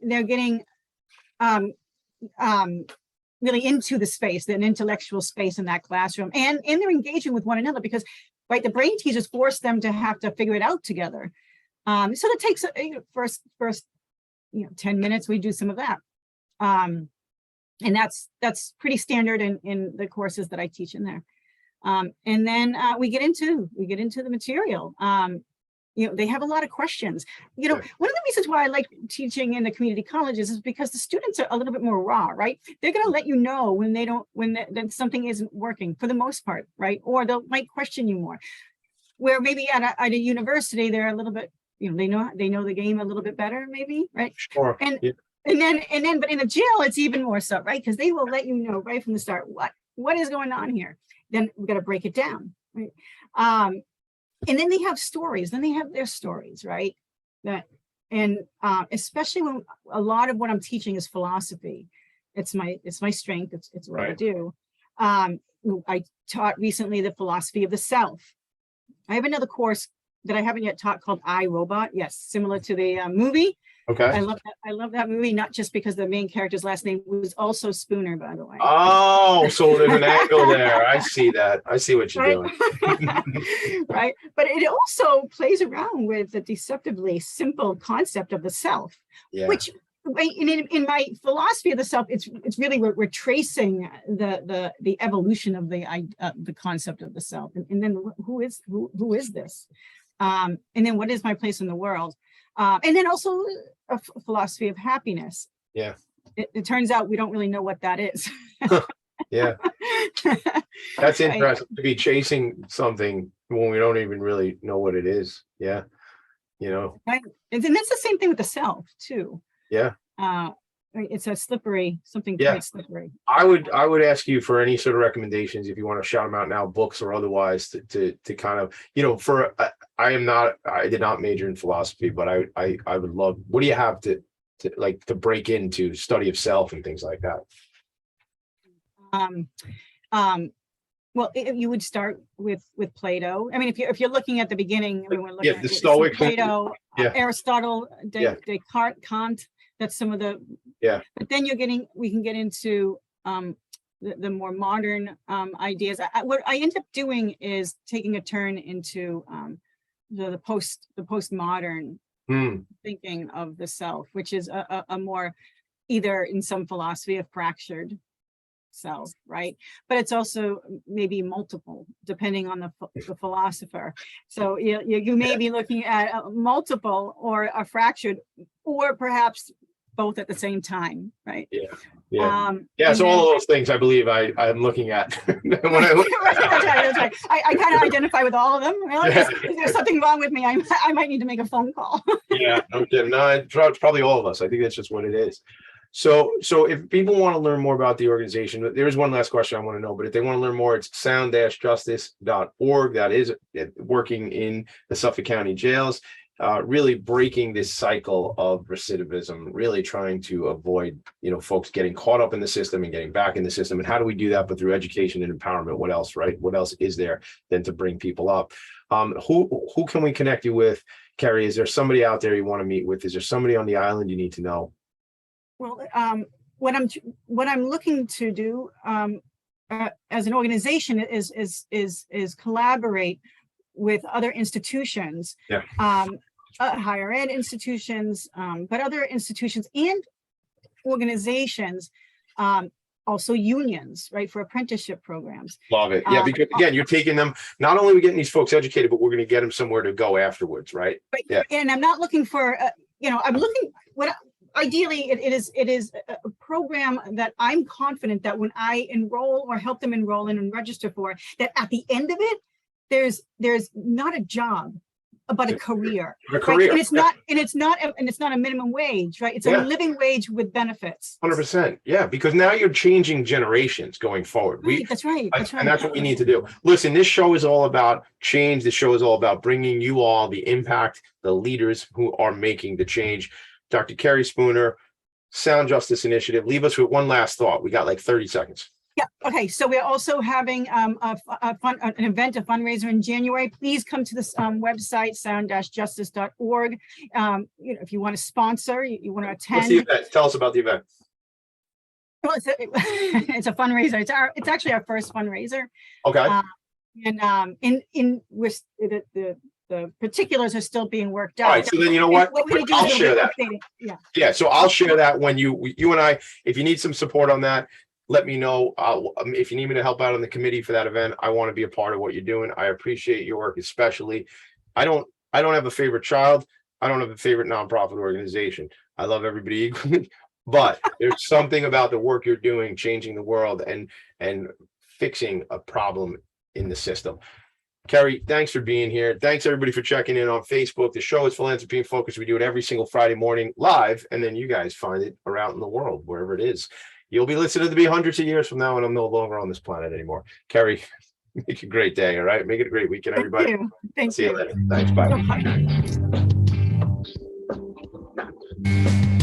[SPEAKER 2] really into the space, an intellectual space in that classroom, and they're engaging with one another, because the brain teasers force them to have to figure it out together. So that takes first 10 minutes, we do some of that. And that's pretty standard in the courses that I teach in there. And then we get into the material. They have a lot of questions. One of the reasons why I like teaching in the community colleges is because the students are a little bit more raw, right? They're going to let you know when something isn't working, for the most part, right? Or might question you more. Where maybe at a university, they're a little bit, they know the game a little bit better, maybe, right?
[SPEAKER 1] Sure.
[SPEAKER 2] And then, but in a jail, it's even more so, right? Because they will let you know right from the start what is going on here. Then we've got to break it down, right? And then they have stories. Then they have their stories, right? Especially when a lot of what I'm teaching is philosophy. It's my strength. It's what I do. I taught recently the philosophy of the self. I have another course that I haven't yet taught called I, Robot. Yes, similar to the movie.
[SPEAKER 1] Okay.
[SPEAKER 2] I love that movie, not just because the main character's last name was also Spooner, by the way.
[SPEAKER 1] Oh, so there's an angle there. I see that. I see what you're doing.
[SPEAKER 2] Right. But it also plays around with the deceptively simple concept of the self, which in my philosophy of the self, it's really we're tracing the evolution of the concept of the self, and then who is this, and then what is my place in the world, and then also a philosophy of happiness.
[SPEAKER 1] Yeah.
[SPEAKER 2] It turns out we don't really know what that is.
[SPEAKER 1] Yeah. That's interesting, to be chasing something when we don't even really know what it is. Yeah.
[SPEAKER 2] Right. And then that's the same thing with the self too.
[SPEAKER 1] Yeah.
[SPEAKER 2] It's a slippery, something
[SPEAKER 1] Yeah.
[SPEAKER 2] quite slippery.
[SPEAKER 1] I would ask you for any sort of recommendations, if you want to shout them out now, books or otherwise, to kind of, I did not major in philosophy, but I would love, what do you have to break into study of self and things like that?
[SPEAKER 2] Well, you would start with Plato. I mean, if you're looking at the beginning, we're looking at
[SPEAKER 1] the Stoics,
[SPEAKER 2] Plato, Aristotle, Descartes, Kant. That's some of the.
[SPEAKER 1] Yeah.
[SPEAKER 2] But then we can get into the more modern ideas. What I end up doing is taking a turn into the postmodern thinking of the self, which is a more either in some philosophy a fractured self, right? But it's also maybe multiple, depending on the philosopher. So you may be looking at a multiple or a fractured, or perhaps both at the same time, right?
[SPEAKER 1] Yeah. So all of those things I believe I'm looking at when I look.
[SPEAKER 2] That's right. I kind of identify with all of them. Well, if there's something wrong with me, I might need to make a phone call.
[SPEAKER 1] Yeah, no kidding. No, it's probably all of us. I think that's just what it is. So if people want to learn more about the organization, there is one last question I want to know, but if they want to learn more, it's sound-justice.org. That is working in the Suffolk County jails, really breaking this cycle of recidivism, really trying to avoid, folks getting caught up in the system and getting back in the system. And how do we do that? But through education and empowerment. What else, right? What else is there than to bring people up? Who can we connect you with, Kerry? Is there somebody out there you want to meet with? Is there somebody on the island you need to know?
[SPEAKER 2] Well, what I'm looking to do as an organization is collaborate with other institutions, higher ed institutions, but other institutions and organizations, also unions, right, for apprenticeship programs.
[SPEAKER 1] Love it. Yeah, because again, you're taking them. Not only are we getting these folks educated, but we're going to get them somewhere to go afterwards, right?
[SPEAKER 2] Yeah. And I'm not looking for, I'm looking ideally, it is a program that I'm confident that when I enroll or help them enroll in and register for, that at the end of it, there's not a job, but a career. Right? And it's not a minimum wage, right? It's a living wage with benefits.
[SPEAKER 1] 100%. Yeah, because now you're changing generations going forward.
[SPEAKER 2] That's right.
[SPEAKER 1] And that's what we need to do. Listen, this show is all about change. This show is all about bringing you all the impact, the leaders who are making the change. Dr. Kerry Spooner, Sound Justice Initiative. Leave us with one last thought. We got like 30 seconds.
[SPEAKER 2] Yeah. Okay. So we're also having an event, a fundraiser in January. Please come to this website, sound-justice.org. If you want to sponsor, you want to attend.
[SPEAKER 1] What's the event? Tell us about the event.
[SPEAKER 2] Well, it's a fundraiser. It's actually our first fundraiser.
[SPEAKER 1] Okay.
[SPEAKER 2] The particulars are still being worked out.
[SPEAKER 1] All right, so then you know what? I'll share that. Yeah, so I'll share that when you and I, if you need some support on that, let me know. If you need me to help out on the committee for that event, I want to be a part of what you're doing. I appreciate your work, especially. I don't have a favorite child. I don't have a favorite nonprofit organization. I love everybody equally, but there's something about the work you're doing, changing the world and fixing a problem in the system. Kerry, thanks for being here. Thanks everybody for checking in on Facebook. The show is Philanthropy in Focus. We do it every single Friday morning live, and then you guys find it around in the world, wherever it is. You'll be listening to me hundreds of years from now, and I'm no longer on this planet anymore. Kerry, make a great day, all right? Make it a great weekend, everybody.
[SPEAKER 2] Thank you.
[SPEAKER 1] See you later. Thanks, bye.